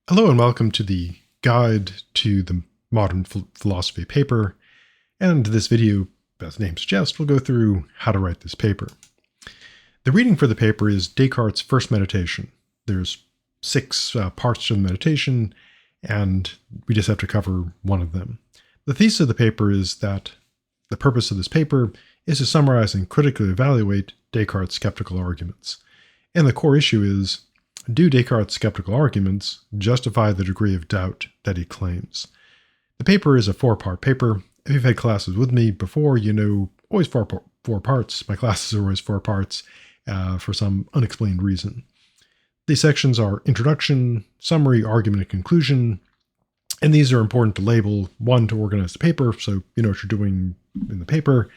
Hello and welcome to the guide to the modern philosophy paper. And this video, as the name suggests, will go through how to write this paper. The reading for the paper is Descartes' first meditation. There's six parts to the meditation, and we just have to cover one of them. The thesis of the paper is that the purpose of this paper is to summarize and critically evaluate Descartes' skeptical arguments. And the core issue is, do Descartes' skeptical arguments justify the degree of doubt that he claims? The paper is a four-part paper. If you've had classes with me before, you know always four parts. My classes are always four parts for some unexplained reason. These sections are introduction, summary, argument, and conclusion. And these are important to label. One, to organize the paper, so you know what you're doing in the paper.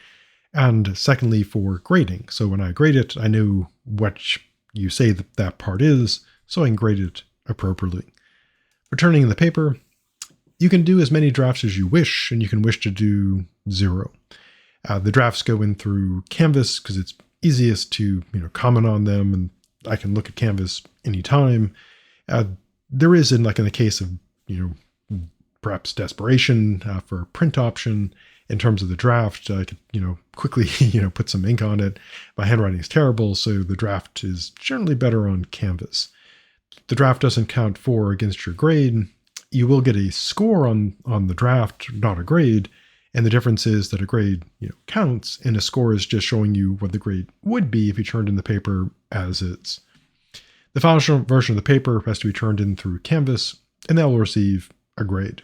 And secondly, for grading. So when I grade it, I know what you say that part is, so I can grade it appropriately. For turning in the paper, you can do as many drafts as you wish, and you can wish to do 0. The drafts go in through Canvas because it's easiest to comment on them, and I can look at Canvas anytime. There is, in the case of perhaps desperation for a print option. In terms of the draft, I could, quickly, put some ink on it. My handwriting is terrible, so the draft is generally better on Canvas. The draft doesn't count for against your grade. You will get a score on the draft, not a grade. And the difference is that a grade, counts, and a score is just showing you what the grade would be if you turned in the paper as is. The final version of the paper has to be turned in through Canvas, and that will receive a grade.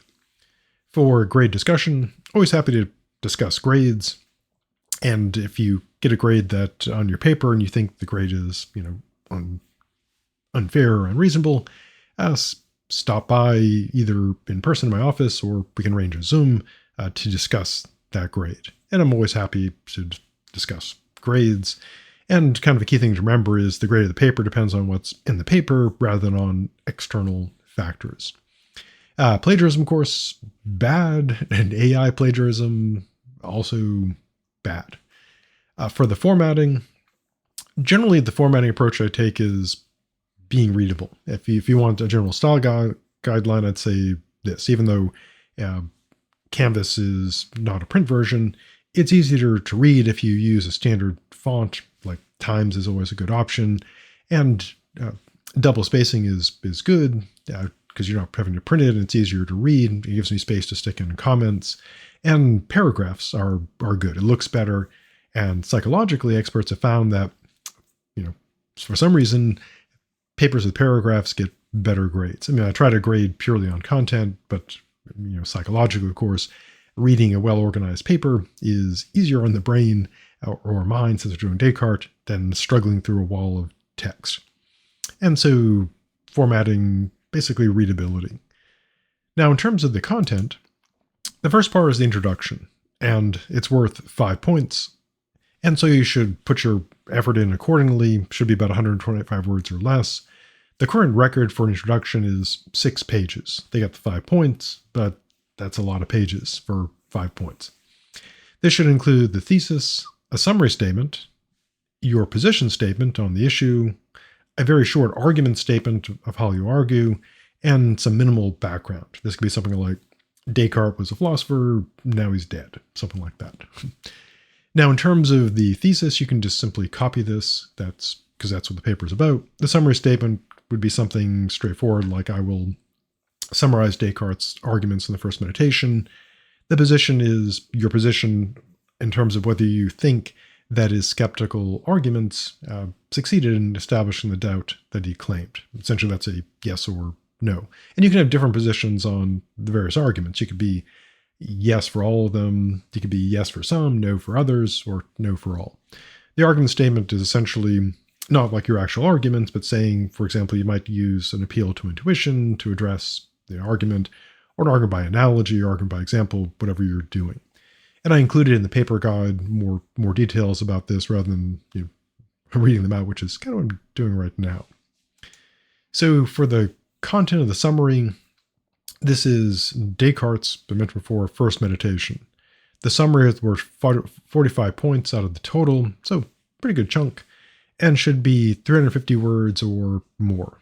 For grade discussion, always happy to discuss grades. And if you get a grade that on your paper and you think the grade is, unfair or unreasonable, stop by either in person in my office, or we can arrange a Zoom to discuss that grade. And I'm always happy to discuss grades. And kind of a key thing to remember is the grade of the paper depends on what's in the paper rather than on external factors. Plagiarism, of course, bad, and AI plagiarism, also bad. For the formatting, generally the formatting approach I take is being readable. If you want a general style guideline, I'd say this. Even though Canvas is not a print version, it's easier to read if you use a standard font, like Times is always a good option, and double spacing is good, because you're not having to print it and it's easier to read. It gives me space to stick in comments, and paragraphs are good. It looks better. And psychologically, experts have found that, for some reason, papers with paragraphs get better grades. I mean, I try to grade purely on content, but, psychologically, of course, reading a well-organized paper is easier on the brain or mind, since we're doing Descartes, than struggling through a wall of text. And so formatting, basically readability. Now, in terms of the content, the first part is the introduction, and it's worth 5 points. And so you should put your effort in accordingly. Should be about 125 words or less. The current record for an introduction is 6 pages. They got the 5 points, but that's a lot of pages for 5 points. This should include the thesis, a summary statement, your position statement on the issue, a very short argument statement of how you argue, and some minimal background. This could be something like, Descartes was a philosopher, now he's dead, something like that. Now, in terms of the thesis, you can just simply copy this. That's because that's what the paper is about. The summary statement would be something straightforward, like I will summarize Descartes' arguments in the first meditation. The position is your position in terms of whether you think that his skeptical arguments succeeded in establishing the doubt that he claimed. Essentially, that's a yes or no. And you can have different positions on the various arguments. You could be yes for all of them. You could be yes for some, no for others, or no for all. The argument statement is essentially not like your actual arguments, but saying, for example, you might use an appeal to intuition to address the argument, or an argument by analogy, or argument by example, whatever you're doing. And I included in the paper guide more details about this rather than reading them out, which is kind of what I'm doing right now. So for the content of the summary, this is Descartes', I mentioned before, first meditation. The summary is worth 45 points out of the total, so pretty good chunk, and should be 350 words or more.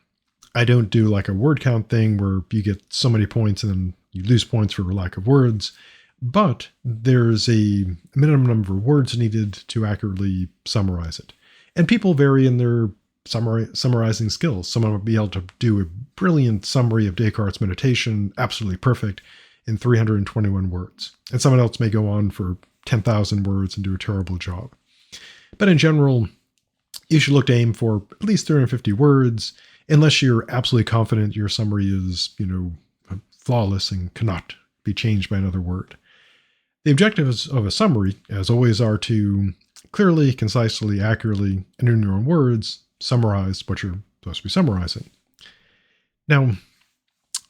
I don't do like a word count thing where you get so many points and then you lose points for lack of words. But there's a minimum number of words needed to accurately summarize it. And people vary in their summarizing skills. Someone would be able to do a brilliant summary of Descartes' meditation, absolutely perfect, in 321 words. And someone else may go on for 10,000 words and do a terrible job. But in general, you should look to aim for at least 350 words, unless you're absolutely confident your summary is, flawless and cannot be changed by another word. The objectives of a summary, as always, are to clearly, concisely, accurately, and in your own words, summarize what you're supposed to be summarizing. Now,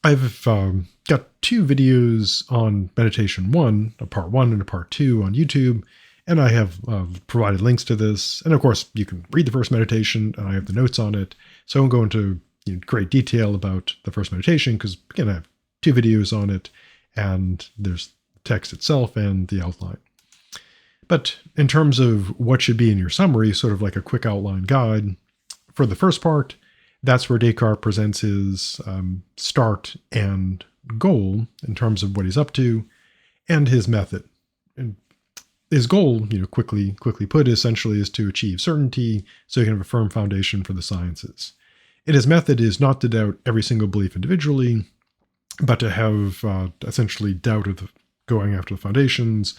I've got 2 videos on Meditation 1, a part 1 and a part 2 on YouTube, and I have provided links to this. And of course, you can read the first meditation, and I have the notes on it. So I won't go into great detail about the first meditation, because again, I have 2 videos on it, and there's text itself and the outline. But in terms of what should be in your summary, sort of like a quick outline guide, for the first part, that's where Descartes presents his start and goal in terms of what he's up to and his method. And his goal, quickly put, essentially is to achieve certainty so he can have a firm foundation for the sciences. And his method is not to doubt every single belief individually, but to have essentially doubt of going after the foundations.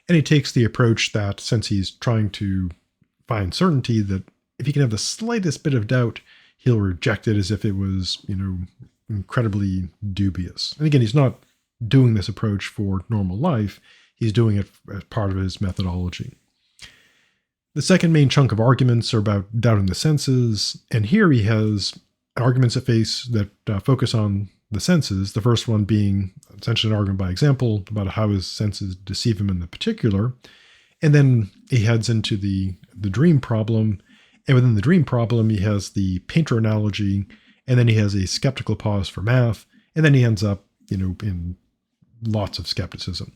And he takes the approach that, since he's trying to find certainty, that if he can have the slightest bit of doubt, he'll reject it as if it was, incredibly dubious. And again, he's not doing this approach for normal life. He's doing it as part of his methodology. The second main chunk of arguments are about doubting the senses. And here he has arguments that focus on the senses, the first one being essentially an argument by example about how his senses deceive him in the particular. And then he heads into the dream problem. And within the dream problem, he has the painter analogy, and then he has a skeptical pause for math, and then he ends up, in lots of skepticism.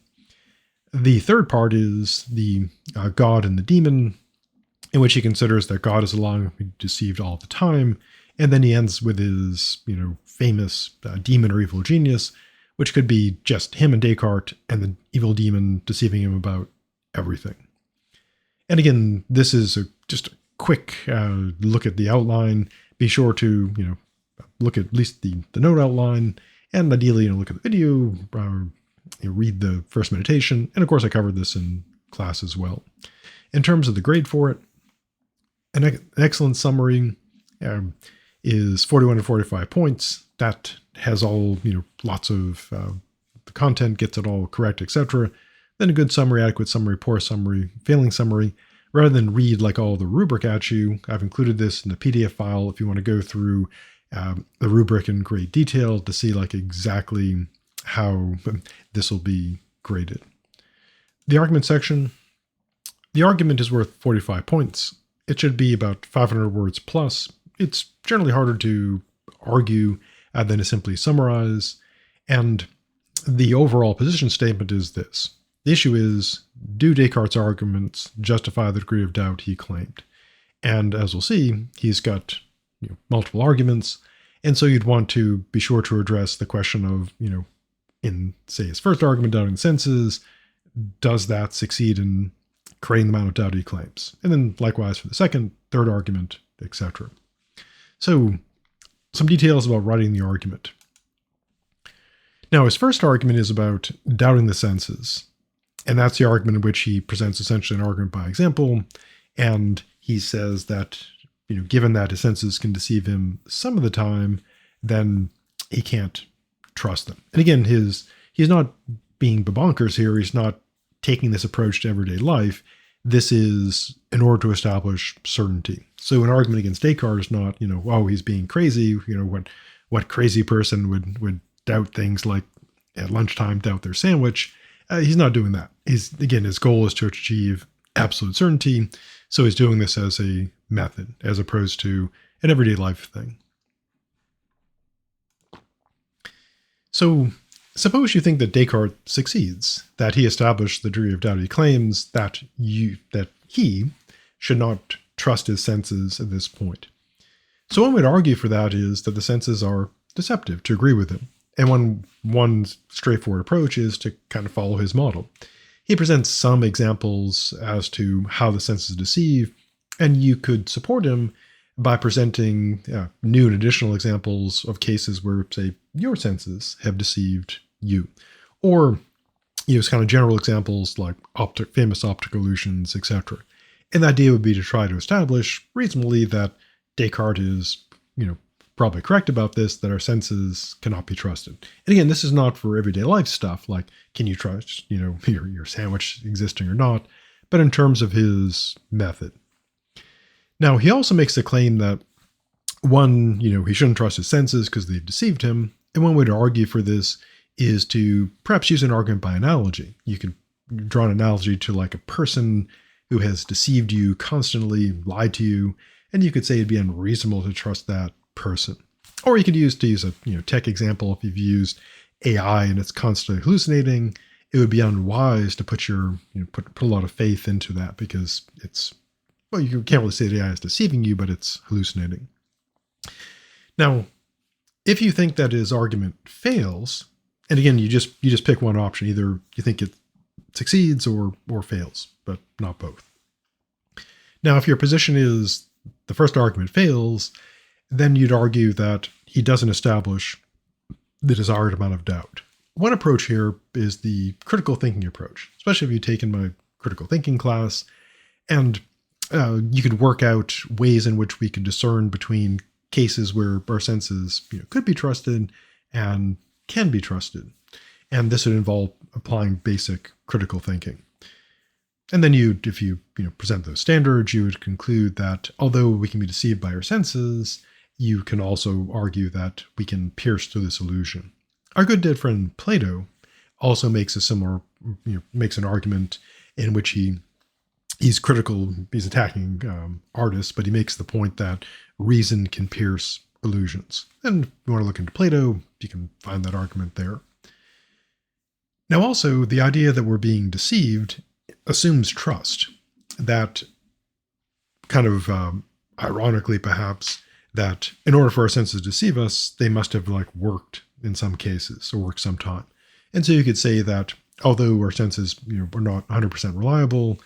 The third part is the God and the demon, in which he considers that God is allowing him to be deceived all the time. And then he ends with his, famous demon or evil genius, which could be just him and Descartes and the evil demon deceiving him about everything. And again, this is just a quick look at the outline. Be sure to, look at least the note outline, and ideally, look at the video, read the first meditation. And of course, I covered this in class as well. In terms of the grade for it, an excellent summary is 41 to 45 points. That has all, lots of the content, gets it all correct, etc. Then a good summary, adequate summary, poor summary, failing summary. Rather than read like all the rubric at you, I've included this in the PDF file if you want to go through the rubric in great detail to see like exactly how this will be graded. The argument section. The argument is worth 45 points. It should be about 500 words plus. It's generally harder to argue than to simply summarize. And the overall position statement is this. The issue is, do Descartes' arguments justify the degree of doubt he claimed? And as we'll see, he's got multiple arguments. And so you'd want to be sure to address the question of, in, say, his first argument, doubting the senses, does that succeed in creating the amount of doubt he claims? And then likewise for the second, third argument, etc. So some details about writing the argument. Now, his first argument is about doubting the senses. And that's the argument in which he presents essentially an argument by example. And he says that, given that his senses can deceive him some of the time, then he can't trust them. And again, he's not being bonkers here. He's not taking this approach to everyday life. This is in order to establish certainty. So an argument against Descartes is not, oh, he's being crazy. What crazy person would doubt things like at lunchtime doubt their sandwich? He's not doing that. His goal is to achieve absolute certainty. So he's doing this as a method, as opposed to an everyday life thing. So suppose you think that Descartes succeeds, that he established the degree of doubt he claims, that he should not trust his senses at this point. So one would argue for that is that the senses are deceptive, to agree with him. And one straightforward approach is to kind of follow his model. He presents some examples as to how the senses deceive, and you could support him by presenting new and additional examples of cases where, say, your senses have deceived you. Or use kind of general examples like famous optical illusions, etc. And the idea would be to try to establish reasonably that Descartes is, probably correct about this, that our senses cannot be trusted. And again, this is not for everyday life stuff, like can you trust, your sandwich existing or not, but in terms of his method. Now, he also makes the claim that one, he shouldn't trust his senses because they've deceived him. And one way to argue for this is to perhaps use an argument by analogy. You could draw an analogy to like a person who has deceived you constantly, lied to you, and you could say it'd be unreasonable to trust that person. Or you could use a tech example. If you've used AI and it's constantly hallucinating, it would be unwise to put put a lot of faith into that because you can't really say the AI is deceiving you, but it's hallucinating. Now, if you think that his argument fails, and again, you just pick one option. Either you think it succeeds or fails, but not both. Now, if your position is the first argument fails, then you'd argue that he doesn't establish the desired amount of doubt. One approach here is the critical thinking approach, especially if you've taken my critical thinking class, and you could work out ways in which we could discern between cases where our senses could be trusted and can be trusted. And this would involve applying basic critical thinking. And then if you present those standards, you would conclude that although we can be deceived by our senses, you can also argue that we can pierce through this illusion. Our good dead friend Plato also makes a similar, makes an argument in which he's critical, he's attacking artists, but he makes the point that reason can pierce illusions. And if you want to look into Plato, you can find that argument there. Now also, the idea that we're being deceived assumes trust. That kind of ironically perhaps, that in order for our senses to deceive us, they must have worked in some cases or worked some time. And so you could say that although our senses are not 100% reliable,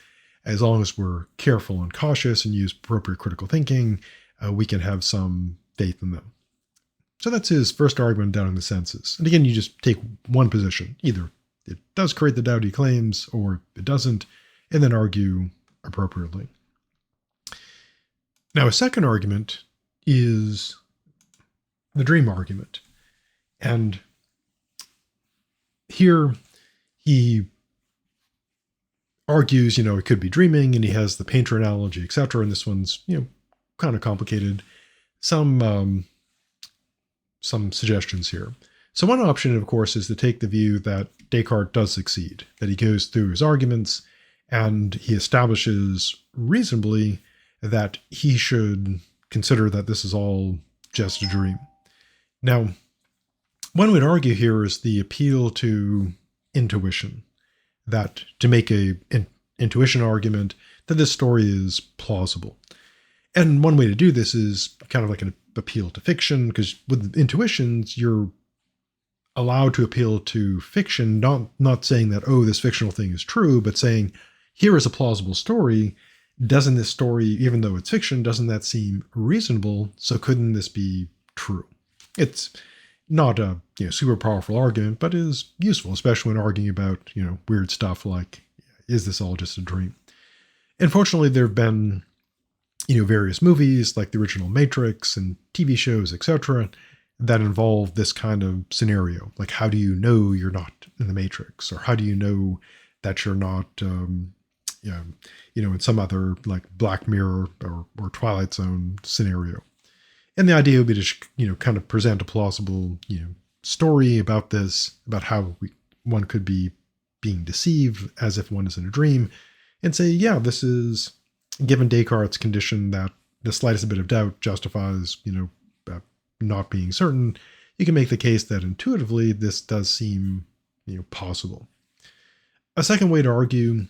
as long as we're careful and cautious and use appropriate critical thinking, we can have some faith in them. So that's his first argument doubting the senses. And again, you just take one position. Either it does create the doubt he claims or it doesn't, and then argue appropriately. Now, a second argument is the dream argument. And here he argues, it could be dreaming, and he has the painter analogy, etc. And this one's, kind of complicated. Some suggestions here. So one option, of course, is to take the view that Descartes does succeed, that he goes through his arguments and he establishes reasonably that he should consider that this is all just a dream. Now, one would argue here is the appeal to intuition, that to make an intuition argument that this story is plausible. And one way to do this is kind of like an appeal to fiction, because with intuitions, you're allowed to appeal to fiction, not saying that, oh, this fictional thing is true, but saying, here is a plausible story. Doesn't this story, even though it's fiction, doesn't that seem reasonable? So couldn't this be true? It's not a super powerful argument, but is useful, especially when arguing about weird stuff like, is this all just a dream? Unfortunately, there have been various movies like the original Matrix and TV shows, etc., that involve this kind of scenario. Like, how do you know you're not in the Matrix? Or how do you know that you're not, in some other like Black Mirror or Twilight Zone scenario? And the idea would be to, kind of present a plausible, story about this, about how one could be being deceived as if one is in a dream, and say, yeah, this is, given Descartes' condition that the slightest bit of doubt justifies, not being certain, you can make the case that intuitively this does seem, possible. A second way to argue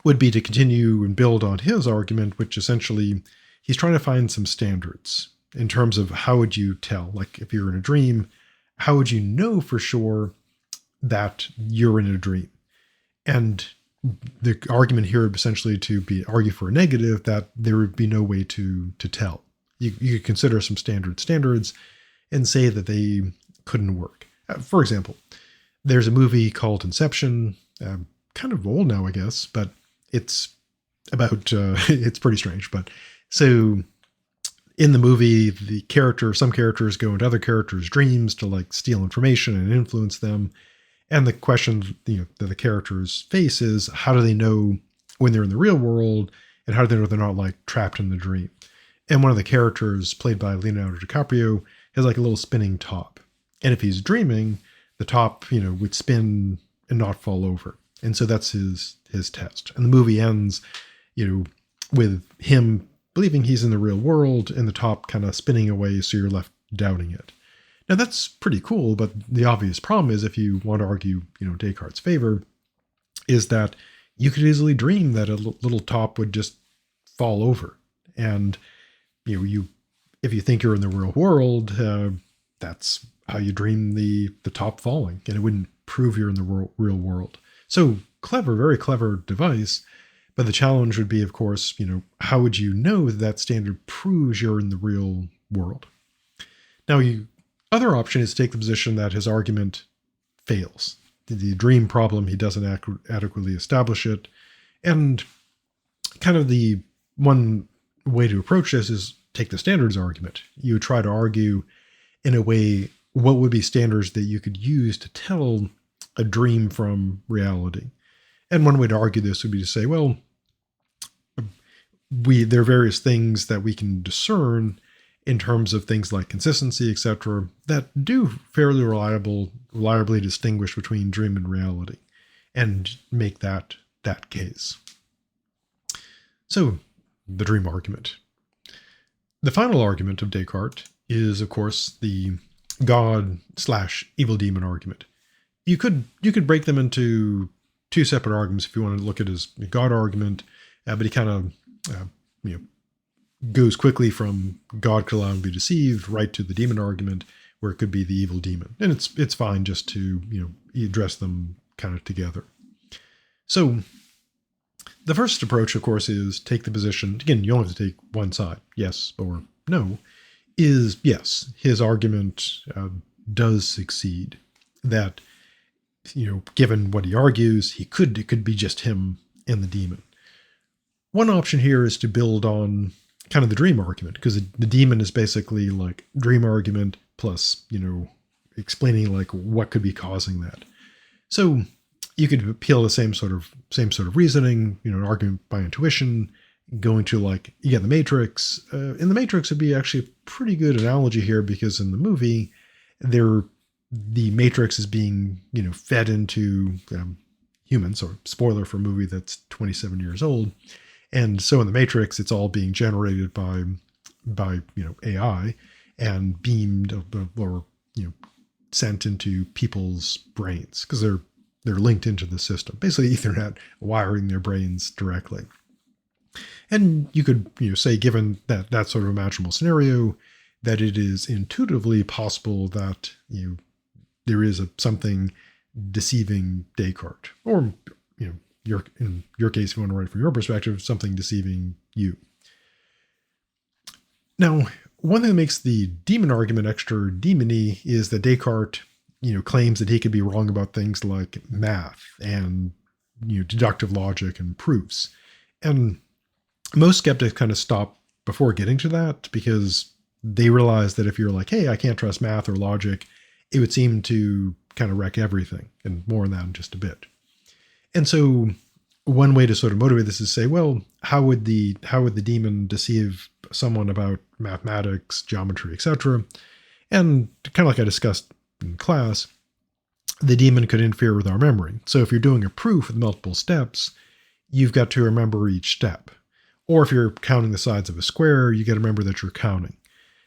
would be to continue and build on his argument, which essentially he's trying to find some standards. in terms of how would you tell? Like if you're in a dream, how would you know for sure that you're in a dream? And the argument here would essentially to be argue for a negative, that there would be no way to tell. You could consider some standards and say that they couldn't work. For example, there's a movie called Inception, kind of old now, I guess, but it's about, it's pretty strange. But so in the movie, some characters go into other characters' dreams to like steal information and influence them. And the question, that the characters face is, how do they know when they're in the real world, and how do they know they're not like trapped in the dream? And one of the characters, played by Leonardo DiCaprio, has like a little spinning top. And if he's dreaming, the top, would spin and not fall over. And so that's his test. And the movie ends, with him believing he's in the real world and the top kind of spinning away, so you're left doubting it. Now that's pretty cool, but the obvious problem is, if you want to argue, Descartes' favor, is that you could easily dream that a little top would just fall over. And, if you think you're in the real world, that's how you dream the top falling, and it wouldn't prove you're in the real world. So clever, very clever device. But the challenge would be, of course, how would you know that standard proves you're in the real world? Now, other option is to take the position that his argument fails. The dream problem, he doesn't adequately establish it. And kind of the one way to approach this is take the standards argument. You try to argue in a way, what would be standards that you could use to tell a dream from reality? And one way to argue this would be to say, well, there are various things that we can discern in terms of things like consistency, etc., that do fairly reliably distinguish between dream and reality, and make that case. So, the dream argument. The final argument of Descartes is, of course, the God/evil demon argument. You could break them into two separate arguments if you want to look at his God argument, but he kind of goes quickly from God could allow him to be deceived right to the demon argument, where it could be the evil demon. And it's fine just to, address them kind of together. So the first approach, of course, is take the position, again, you only have to take one side, yes or no, is yes, his argument does succeed. That, given what he argues, it could be just him and the demon. One option here is to build on kind of the dream argument, because the demon is basically like dream argument plus, explaining like what could be causing that. So you could appeal the same sort of reasoning, an argument by intuition, going to like, the Matrix. In the Matrix would be actually a pretty good analogy here, because in the movie, the Matrix is being, fed into humans, or spoiler for a movie that's 27 years old. And so in the Matrix, it's all being generated by AI and beamed or sent into people's brains, because they're linked into the system, basically Ethernet wiring their brains directly. And you could say, given that sort of imaginable scenario, that it is intuitively possible that there is something deceiving Descartes, or in your case, if you want to write from your perspective, something deceiving you. Now, one thing that makes the demon argument extra demony is that Descartes, claims that he could be wrong about things like math and, deductive logic and proofs. And most skeptics kind of stop before getting to that, because they realize that if you're like, hey, I can't trust math or logic, it would seem to kind of wreck everything, and more on that in just a bit. And so one way to sort of motivate this is say, well, how would the demon deceive someone about mathematics, geometry, etc.? And kind of like I discussed in class, the demon could interfere with our memory. So if you're doing a proof with multiple steps, you've got to remember each step. Or if you're counting the sides of a square, you got to remember that you're counting.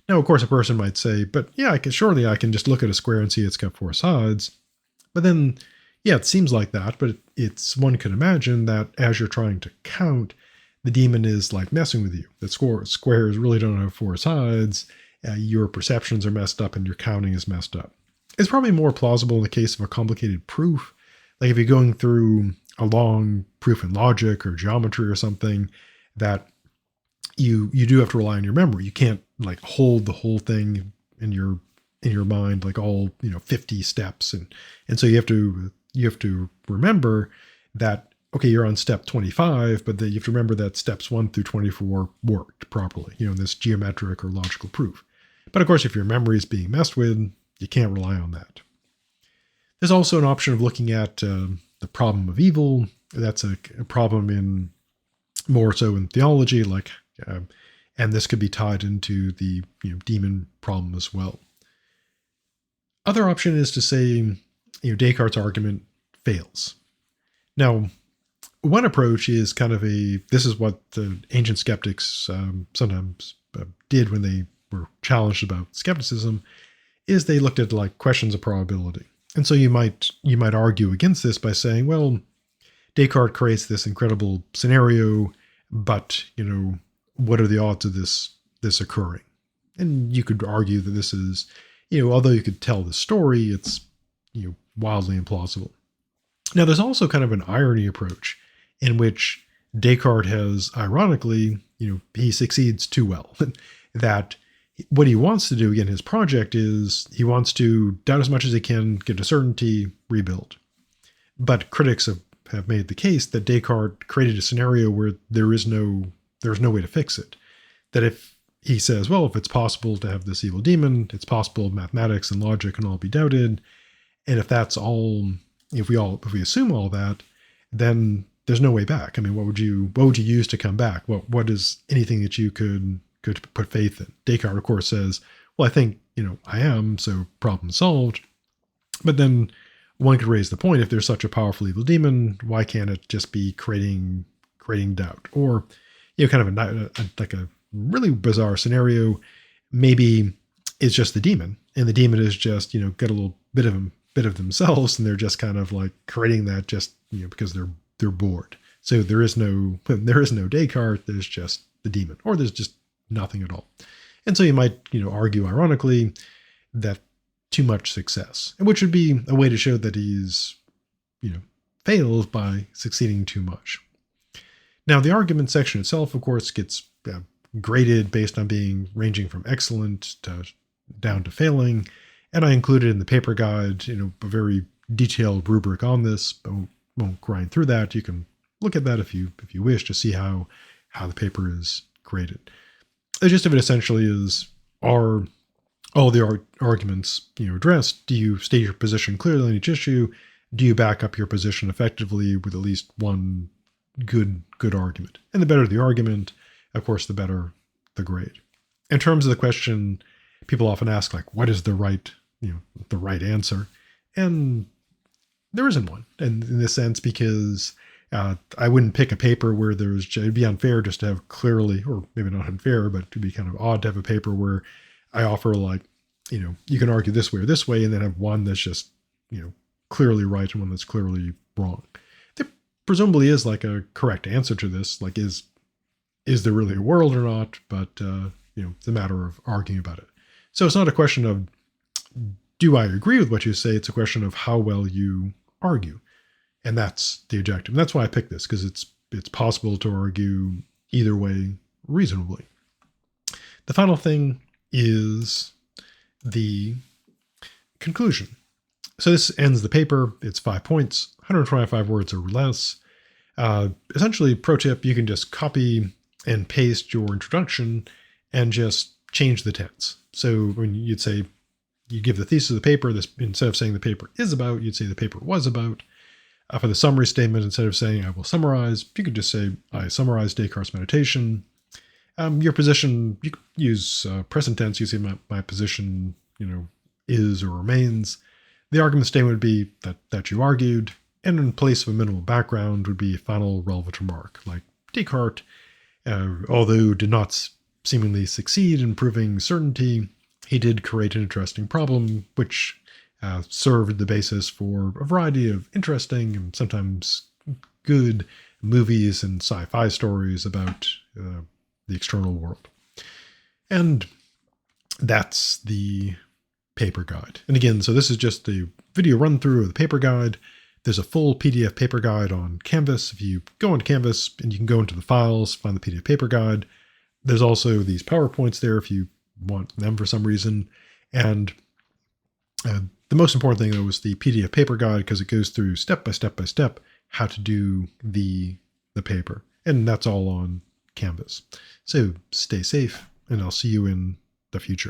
Now, of course, a person might say, but yeah, surely I can just look at a square and see it's got 4 sides. But then, yeah, it seems like that, but one could imagine that as you're trying to count, the demon is like messing with you. That squares really don't have 4 sides, your perceptions are messed up and your counting is messed up. It's probably more plausible in the case of a complicated proof. Like if you're going through a long proof in logic or geometry or something, that you do have to rely on your memory. You can't like hold the whole thing in your mind, like all 50 steps, and so you have to remember that, okay, you're on step 25, but you have to remember that steps 1 through 24 worked properly, in this geometric or logical proof. But of course, if your memory is being messed with, you can't rely on that. There's also an option of looking at the problem of evil. That's a problem in more so in theology, and this could be tied into the demon problem as well. Other option is to say, Descartes' argument fails. Now, one approach is kind of this is what the ancient skeptics sometimes did when they were challenged about skepticism, is they looked at like questions of probability. And so you might argue against this by saying, well, Descartes creates this incredible scenario, but what are the odds of this occurring? And you could argue that this is, although you could tell the story, it's wildly implausible. Now, there's also kind of an irony approach in which Descartes has, ironically, he succeeds too well. That what he wants to do in his project is he wants to doubt as much as he can, get to certainty, rebuild. But critics have made the case that Descartes created a scenario where there's no way to fix it. That if he says, well, if it's possible to have this evil demon, it's possible mathematics and logic can all be doubted. And if that's all, if we assume all that, then there's no way back. I mean, what would you use to come back? What is anything that you could put faith in? Descartes, of course, says, well, I think, I am, so problem solved. But then one could raise the point, if there's such a powerful evil demon, why can't it just be creating doubt? Or, kind of like a really bizarre scenario, maybe it's just the demon, and the demon is just, get a little bit of themselves, and they're just kind of like creating that just, because they're bored. So there is no Descartes, there's just the demon, or there's just nothing at all. And so you might, argue ironically that too much success, which would be a way to show that he's, failed by succeeding too much. Now, the argument section itself, of course, gets graded based on being ranging from excellent down to failing. And I included in the paper guide, a very detailed rubric on this, but won't grind through that. You can look at that if you wish to see how the paper is graded. The gist of it essentially is, are all the arguments addressed? Do you state your position clearly on each issue? Do you back up your position effectively with at least one good argument? And the better the argument, of course, the better the grade. In terms of the question, people often ask, like, what is the right answer? And there isn't one, and in this sense, because I wouldn't pick a paper where it'd be unfair just to have clearly, or maybe not unfair, but it'd be kind of odd to have a paper where I offer like, you can argue this way or this way, and then have one that's just, clearly right and one that's clearly wrong. There presumably is like a correct answer to this, like is there really a world or not? But, it's a matter of arguing about it. So it's not a question of, do I agree with what you say? It's a question of how well you argue. And that's the objective. And that's why I picked this, because it's possible to argue either way reasonably. The final thing is the conclusion. So this ends the paper. It's 5 points, 125 words or less. Essentially, pro tip, you can just copy and paste your introduction and just change the tense. So when you'd say, you give the thesis of the paper, instead of saying the paper is about, you'd say the paper was about. For the summary statement, instead of saying I will summarize, you could just say I summarized Descartes' meditation. Your position, you could use present tense, using my position, is or remains. The argument statement would be that you argued, and in place of a minimal background would be a final relevant remark, like Descartes, although did not seemingly succeed in proving certainty, he did create an interesting problem, which served the basis for a variety of interesting and sometimes good movies and sci-fi stories about the external world. And that's the paper guide. And again, so this is just the video run through of the paper guide. There's a full PDF paper guide on Canvas. If you go into Canvas and you can go into the files, find the PDF paper guide. There's also these PowerPoints there if you want them for some reason. And the most important thing, though, was the PDF paper guide, because it goes through step by step by step how to do the paper. And that's all on Canvas. So stay safe, and I'll see you in the future.